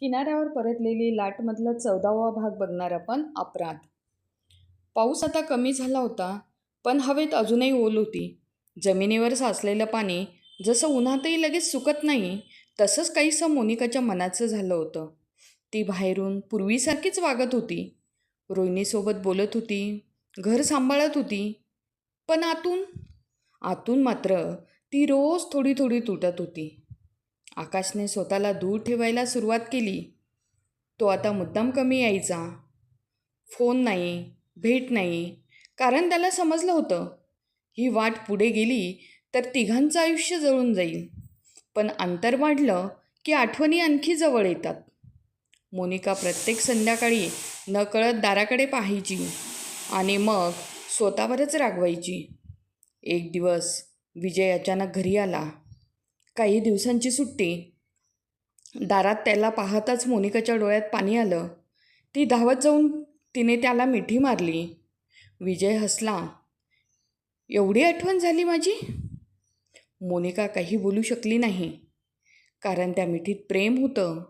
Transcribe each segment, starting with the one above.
किनाऱ्यावर परतलेली लाटमधला 14वा भाग बघणार आपण. अपराध. पाऊस आता कमी झाला होता, पण हवेत अजूनही ओल होती. जमिनीवर साचलेलं पाणी जसं उन्हातही लगेच सुकत नाही, तसंच काहीसं मोनिकाच्या मनाचं झालं होतं. ती बाहेरून पूर्वीसारखीच वागत होती. रोहिणीसोबत बोलत होती, घर सांभाळत होती. पण आतून आतून मात्र ती रोज थोडी थोडी तुटत होती. आकाशने स्वतःला दूर ठेवायला सुरुवात केली. तो आता मुद्दाम कमी यायचा. फोन नाही, भेट नाही, कारण त्याला समजलं होतं ही वाट पुढे गेली तर तिघांचं आयुष्य जळून जाईल. पण अंतर वाढलं की आठवणी आणखी जवळ येतात. मोनिका प्रत्येक संध्याकाळी नकळत दाराकडे पाहायची आणि मग स्वतःवरच रागवायची. एक दिवस विजय अचानक घरी आला. काही दिवसांची सुट्टी. दारात त्याला पाहताच मोनिकाच्या डोळ्यात पाणी आलं. ती धावत जाऊन तिने त्याला मिठी मारली. विजय हसला. एवढी आठवण झाली माझी? मोनिका काही बोलू शकली नाही, कारण त्या मिठीत प्रेम होतं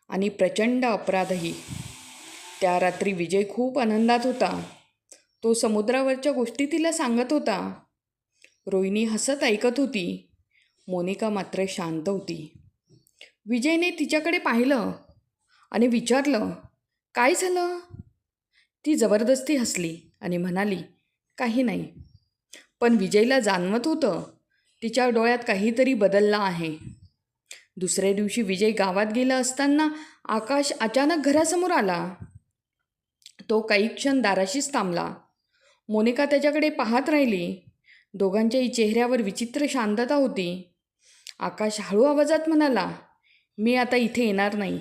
आणि प्रचंड अपराधही. त्या रात्री विजय खूप आनंदात होता. तो समुद्रावरच्या गोष्टी तिला सांगत होता. रोहिणी हसत ऐकत होती. मोनिका मात्र शांत होती. विजयने तिच्याकडे पाहिलं आणि विचारलं, काय झालं? ती जबरदस्ती हसली आणि म्हणाली, काही नाही. पण विजयला जाणवत होतं तिच्या डोळ्यात काहीतरी बदललं आहे. दुसऱ्या दिवशी विजय गावात गेला असताना आकाश अचानक घरासमोर आला. तो काही क्षण दाराशीच थांबला. मोनिका त्याच्याकडे पाहत राहिली. दोघांच्याही चेहऱ्यावर विचित्र शांतता होती. आकाश हळू आवाजात म्हणाला, मी आता इथे येणार नाही.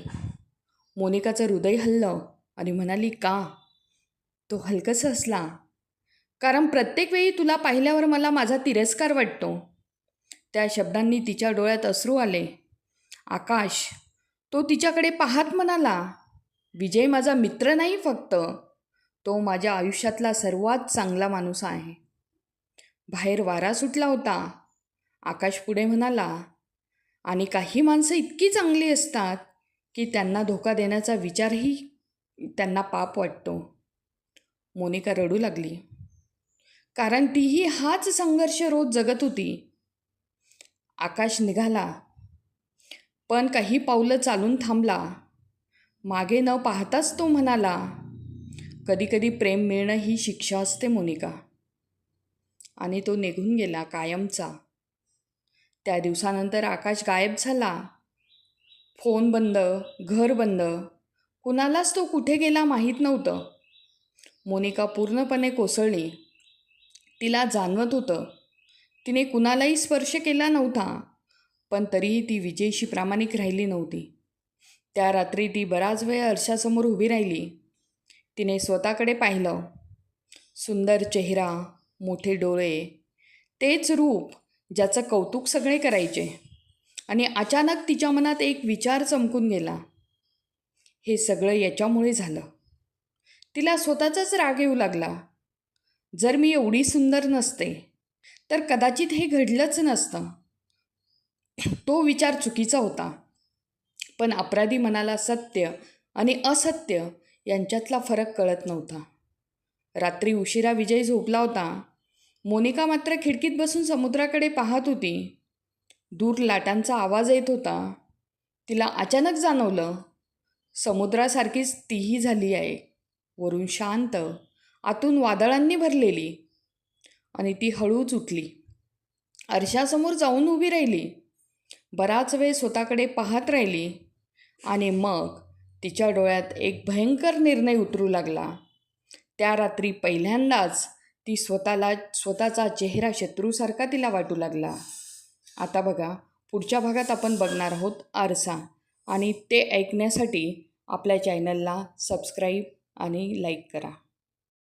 मोनिकाचं हृदय हललं आणि म्हणाली, का? तो हलकसं हसला, कारण प्रत्येक वेळी तुला पाहिल्यावर मला माझा तिरस्कार वाटतो. त्या शब्दांनी तिच्या डोळ्यात अश्रू आले. आकाश, तो तिच्याकडे पाहत म्हणाला, विजय माझा मित्र नाही फक्त, तो माझ्या आयुष्यातला सर्वात चांगला माणूस आहे. बाहेर वारा सुटला होता. आकाश पुढे म्हणाला, आणि काही माणसं इतकी चांगली असतात की त्यांना धोका देण्याचा विचारही त्यांना पाप वाटतो. मोनिका रडू लागली, कारण तीही हाच संघर्ष रोज जगत होती. आकाश निघाला, पण काही पावलं चालून थांबला. मागे न पाहताच तो म्हणाला, कधीकधी प्रेम मिळणं ही शिक्षा असते मोनिका. आणि तो निघून गेला कायमचा. त्या दिवसानंतर आकाश गायब झाला. फोन बंद, घर बंद. कुणालाच तो कुठे गेला माहीत नव्हतं. मोनिका पूर्णपणे कोसळली. तिला जाणवत होतं तिने कुणालाही स्पर्श केला नव्हता, पण तरीही ती विजयशी प्रामाणिक राहिली नव्हती. त्या रात्री ती बराच वेळ आरशासमोर उभी राहिली. तिने स्वतःकडे पाहिलं. सुंदर चेहरा, मोठे डोळे, तेच रूप ज्याचं कौतुक सगळे करायचे. आणि अचानक तिच्या मनात एक विचार चमकून गेला, हे सगळं याच्यामुळे झालं. तिला स्वतःचाच राग येऊ लागला. जर मी एवढी सुंदर नसते तर कदाचित हे घडलंच नसतं. तो विचार चुकीचा होता, पण अपराधी मनाला सत्य आणि असत्य यांच्यातला फरक कळत नव्हता. रात्री उशिरा विजय झोपला होता. मोनिका मात्र खिडकीत बसून समुद्राकडे पाहत होती. दूर लाटांचा आवाज येत होता. तिला अचानक जाणवलं, समुद्रासारखीच तीही झाली आहे, वरून शांत, आतून वादळांनी भरलेली. आणि ती हळूच उठली. आरशासमोर जाऊन उभी राहिली. बराच वेळ स्वतःकडे पाहत राहिली आणि मग तिच्या डोळ्यात एक भयंकर निर्णय उतरू लागला. त्या रात्री पहिल्यांदाच ती स्वतःचा चेहरा शत्रूसारखा तिला वाटू लागला. आता बघा, पुढच्या भागात आपण बघणार आहोत आरसा, आणि ते ऐकण्यासाठी आपल्या चॅनलला सबस्क्राईब आणि लाईक करा.